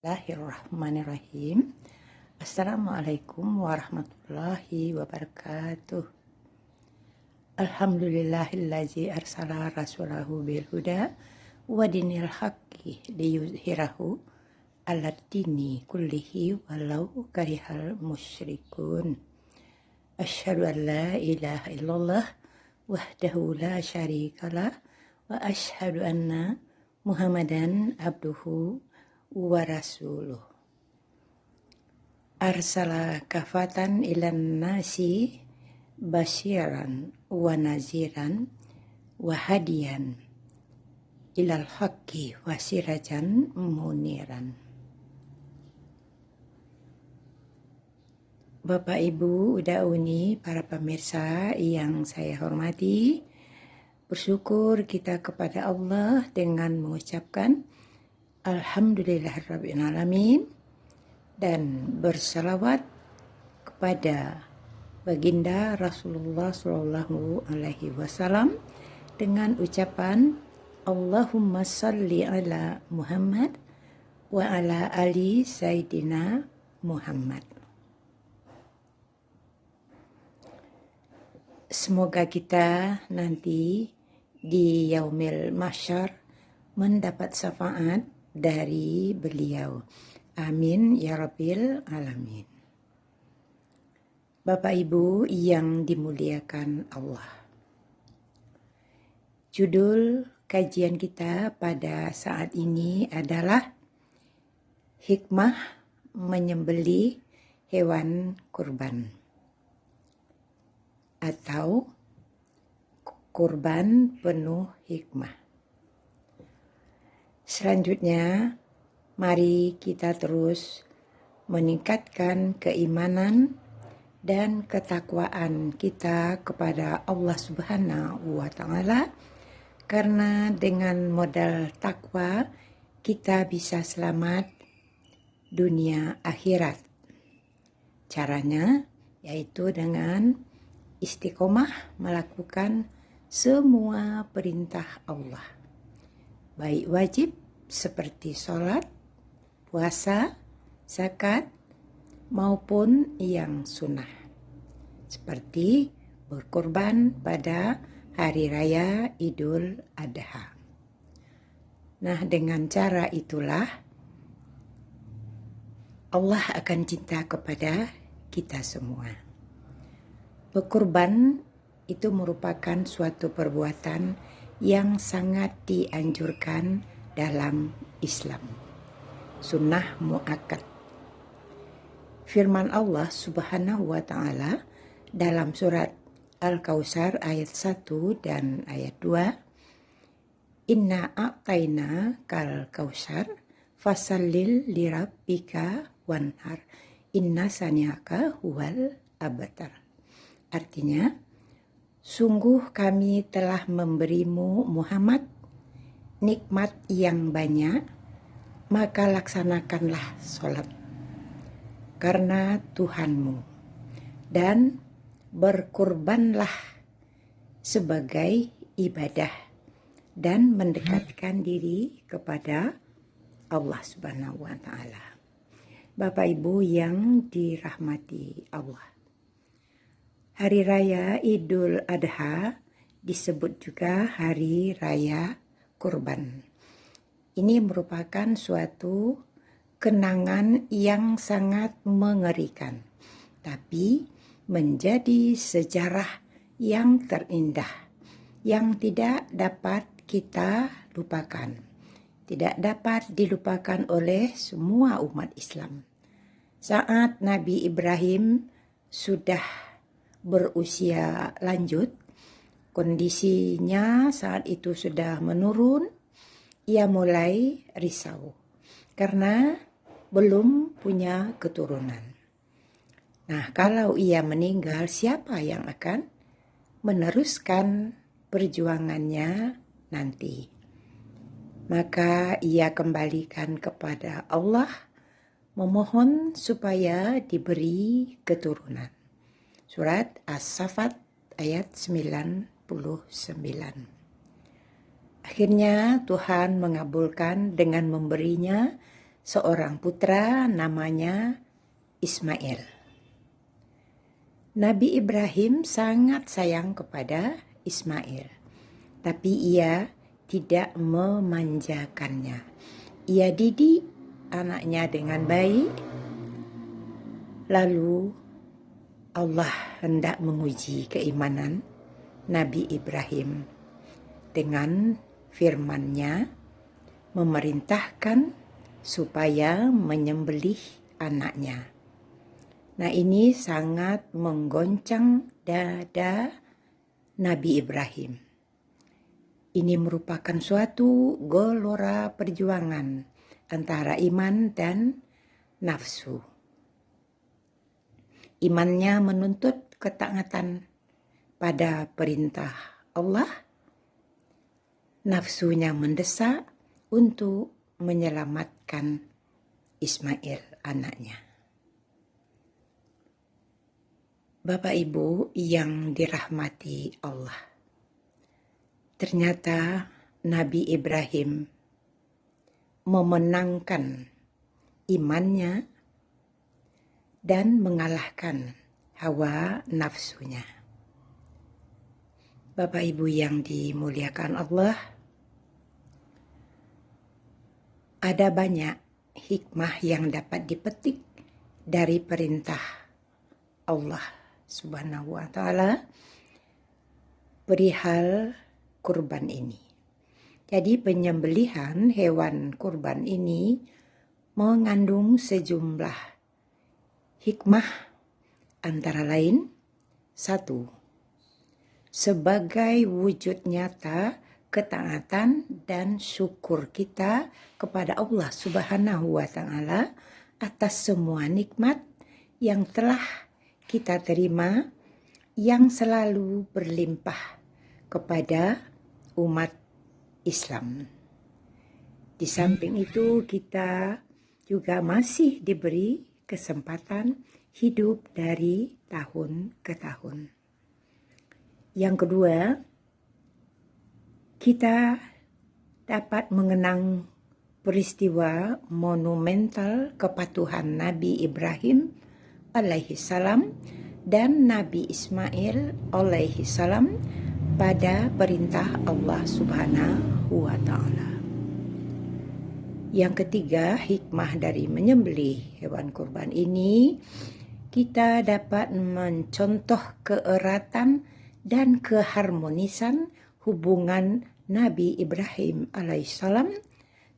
Bismillahirrahmanirrahim. Assalamualaikum warahmatullahi wabarakatuh. Alhamdulillahillazi arsala rasulahu bil huda wa dinil haqqi liyuzhirahu ala dini kullihi walau karihal musyrikun. Asyhadu an la ilaha illallah wahdahu la syarikalah wa asyhadu anna Muhammadan abduhu wa rasuluh. Arsala kafatan ilan nasi basyiran wa naziran wa hadiyan ilal haqqi wa sirajan muniran. Bapak Ibu Dauni, para pemirsa yang saya hormati, bersyukur kita kepada Allah dengan mengucapkan Alhamdulillahirrabbilalamin dan bersalawat kepada baginda Rasulullah Sallallahu Alaihi Wasallam dengan ucapan Allahumma salli ala Muhammad wa ala ali Sayyidina Muhammad. Semoga kita nanti di Yaumil Mahsyar mendapat syafaat dari beliau. Amin ya Rabbil Alamin. Bapak Ibu yang dimuliakan Allah. Judul kajian kita pada saat ini adalah hikmah menyembelih hewan kurban atau kurban penuh hikmah. Selanjutnya, mari kita terus meningkatkan keimanan dan ketakwaan kita kepada Allah Subhanahu wa Ta'ala, karena dengan modal takwa kita bisa selamat dunia akhirat. Caranya yaitu dengan istiqomah melakukan semua perintah Allah, baik wajib seperti sholat, puasa, zakat, maupun yang sunnah, seperti berkorban pada hari raya Idul Adha. Nah, dengan cara itulah Allah akan cinta kepada kita semua. Berkorban itu merupakan suatu perbuatan yang sangat dianjurkan dalam Islam. Sunnah muakkad. Firman Allah Subhanahu wa Ta'ala dalam surat Al-Kautsar ayat 1 dan ayat 2, Inna a'tayna kal kautsar fasallil lirabbika wanhar inna saniaka huwal abtar. Artinya, sungguh kami telah memberimu Muhammad nikmat yang banyak, maka laksanakanlah sholat karena Tuhanmu, dan berkurbanlah sebagai ibadah dan mendekatkan diri kepada Allah Subhanahu wa Ta'ala. Bapak Ibu yang dirahmati Allah, Hari Raya Idul Adha disebut juga Hari Raya Kurban. Ini merupakan suatu kenangan yang sangat mengerikan, tapi menjadi sejarah yang terindah, yang tidak dapat kita lupakan, tidak dapat dilupakan oleh semua umat Islam. Saat Nabi Ibrahim sudah berusia lanjut, kondisinya saat itu sudah menurun, ia mulai risau karena belum punya keturunan. Nah, kalau ia meninggal, siapa yang akan meneruskan perjuangannya nanti? Maka ia kembalikan kepada Allah, memohon supaya diberi keturunan. Surat As-Saffat ayat 99. Akhirnya Tuhan mengabulkan dengan memberinya seorang putra namanya Ismail. Nabi Ibrahim sangat sayang kepada Ismail, tapi ia tidak memanjakannya. Ia didik anaknya dengan baik, lalu Allah hendak menguji keimanan Nabi Ibrahim dengan firman-Nya memerintahkan supaya menyembelih anaknya. Nah, ini sangat menggoncang dada Nabi Ibrahim. Ini merupakan suatu gelora perjuangan antara iman dan nafsu. Imannya menuntut ketaatan pada perintah Allah. Nafsunya mendesak untuk menyelamatkan Ismail anaknya. Bapak Ibu yang dirahmati Allah, ternyata Nabi Ibrahim memenangkan imannya dan mengalahkan hawa nafsunya. Bapak Ibu yang dimuliakan Allah, ada banyak hikmah yang dapat dipetik dari perintah Allah Subhanahu wa Ta'ala perihal kurban ini. Jadi penyembelihan hewan kurban ini mengandung sejumlah hikmah, antara lain: 1. Sebagai wujud nyata ketaatan dan syukur kita kepada Allah Subhanahu wa Ta'ala atas semua nikmat yang telah kita terima, yang selalu berlimpah kepada umat Islam. Di samping itu, kita juga masih diberi kesempatan hidup dari tahun ke tahun. Yang kedua, kita dapat mengenang peristiwa monumental kepatuhan Nabi Ibrahim alaihi salam dan Nabi Ismail alaihi salam pada perintah Allah Subhanahu wa Ta'ala. Yang ketiga, hikmah dari menyembelih hewan kurban ini, kita dapat mencontoh keeratan dan keharmonisan hubungan Nabi Ibrahim alaihissalam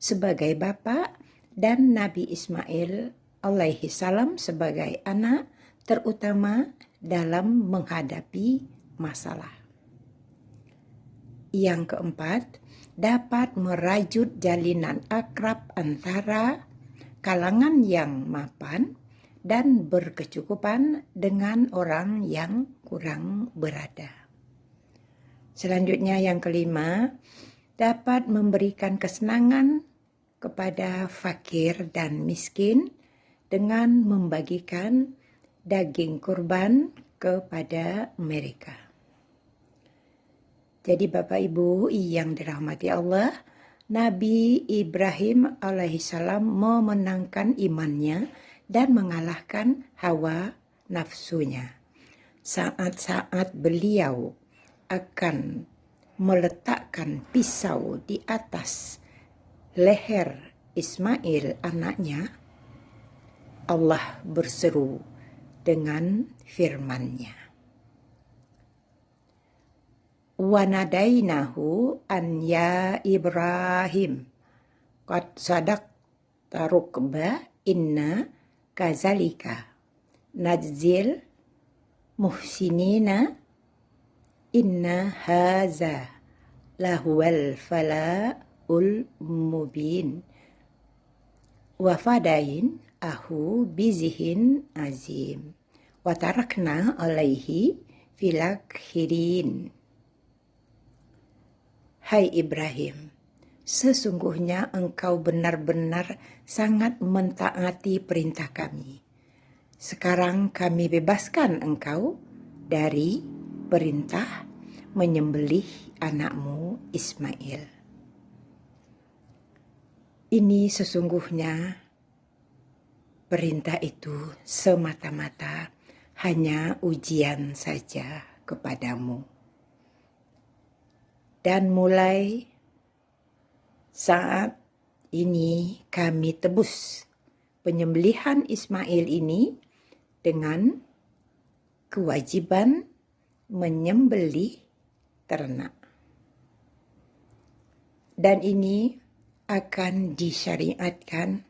sebagai bapa dan Nabi Ismail alaihissalam sebagai anak, terutama dalam menghadapi masalah. Yang keempat, dapat merajut jalinan akrab antara kalangan yang mapan dan berkecukupan dengan orang yang kurang berada. Selanjutnya yang kelima, dapat memberikan kesenangan kepada fakir dan miskin dengan membagikan daging kurban kepada mereka. Jadi Bapak Ibu yang dirahmati Allah, Nabi Ibrahim alaihissalam memenangkan imannya dan mengalahkan hawa nafsunya. Saat-saat beliau akan meletakkan pisau di atas leher Ismail anaknya, Allah berseru dengan firman-Nya. Wanadainahu an ya Ibrahim qad sadaqta rukba inna kazalika najzil muhsinina inna haza lahuwal fala'ul mubin wafadain ahu bizihin azim watarakna alaihi filakhirin. Hai Ibrahim, sesungguhnya engkau benar-benar sangat mentaati perintah kami. Sekarang kami bebaskan engkau dari perintah menyembelih anakmu Ismail. Ini sesungguhnya perintah itu semata-mata hanya ujian saja kepadamu. Dan mulai saat ini kami tebus penyembelihan Ismail ini dengan kewajiban menyembelih ternak. Dan ini akan disyariatkan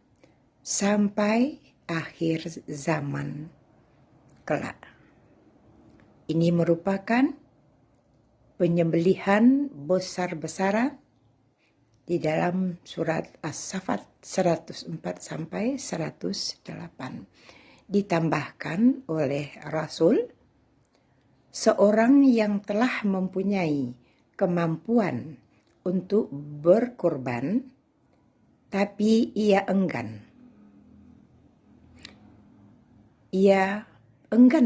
sampai akhir zaman kelak. Ini merupakan penyembelihan besar-besaran di dalam surat As-Saffat 104 sampai 108. Ditambahkan oleh Rasul, seorang yang telah mempunyai kemampuan untuk berkorban, tapi ia enggan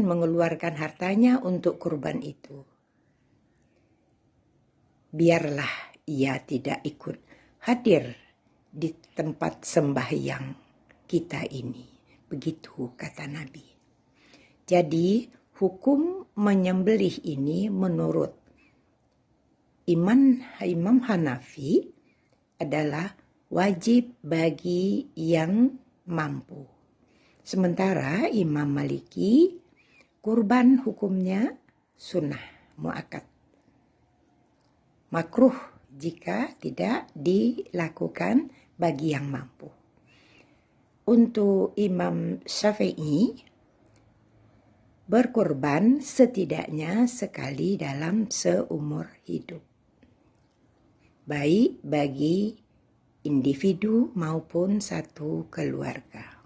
mengeluarkan hartanya untuk kurban itu, biarlah ia tidak ikut hadir di tempat sembahyang kita ini. Begitu kata Nabi. Jadi hukum menyembelih ini menurut Imam Hanafi adalah wajib bagi yang mampu. Sementara Imam Maliki, kurban hukumnya sunnah muakkad, makruh jika tidak dilakukan bagi yang mampu. Untuk Imam Syafi'i, berkorban setidaknya sekali dalam seumur hidup, baik bagi individu maupun satu keluarga.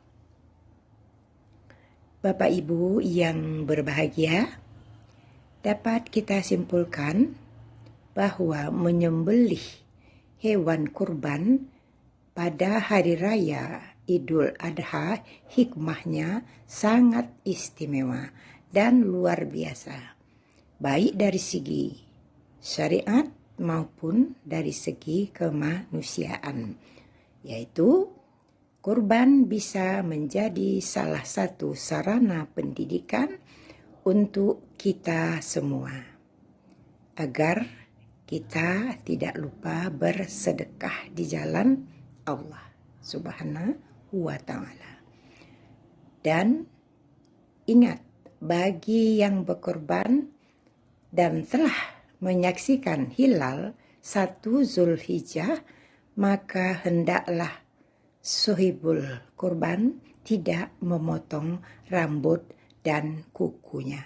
Bapak Ibu yang berbahagia, dapat kita simpulkan bahwa menyembelih hewan kurban pada hari raya Idul Adha hikmahnya sangat istimewa dan luar biasa, baik dari segi syariat maupun dari segi kemanusiaan, yaitu kurban bisa menjadi salah satu sarana pendidikan untuk kita semua, agar kita tidak lupa bersedekah di jalan Allah Subhanahu wa Ta'ala. Dan ingat, bagi yang berkorban dan telah menyaksikan hilal 1 Zulhijjah, maka hendaklah sohibul kurban tidak memotong rambut dan kukunya.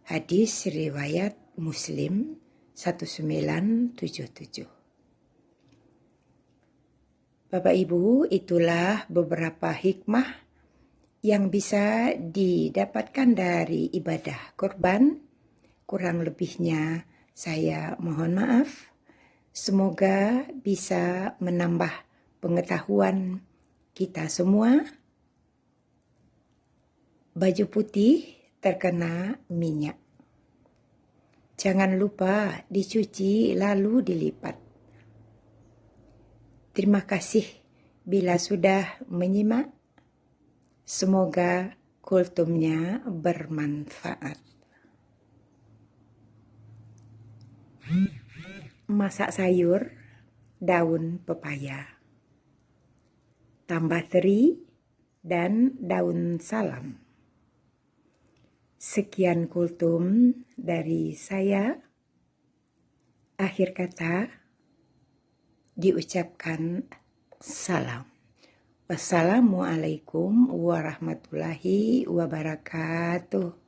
Hadis riwayat Muslim 1977. Bapak Ibu, itulah beberapa hikmah yang bisa didapatkan dari ibadah kurban. Kurang lebihnya saya mohon maaf. Semoga bisa menambah pengetahuan kita semua. Baju putih terkena minyak, jangan lupa dicuci lalu dilipat. Terima kasih bila sudah menyimak. Semoga kultumnya bermanfaat. Masak sayur daun pepaya, tambah teri dan daun salam. Sekian kultum dari saya. Akhir kata diucapkan salam. Wassalamualaikum warahmatullahi wabarakatuh.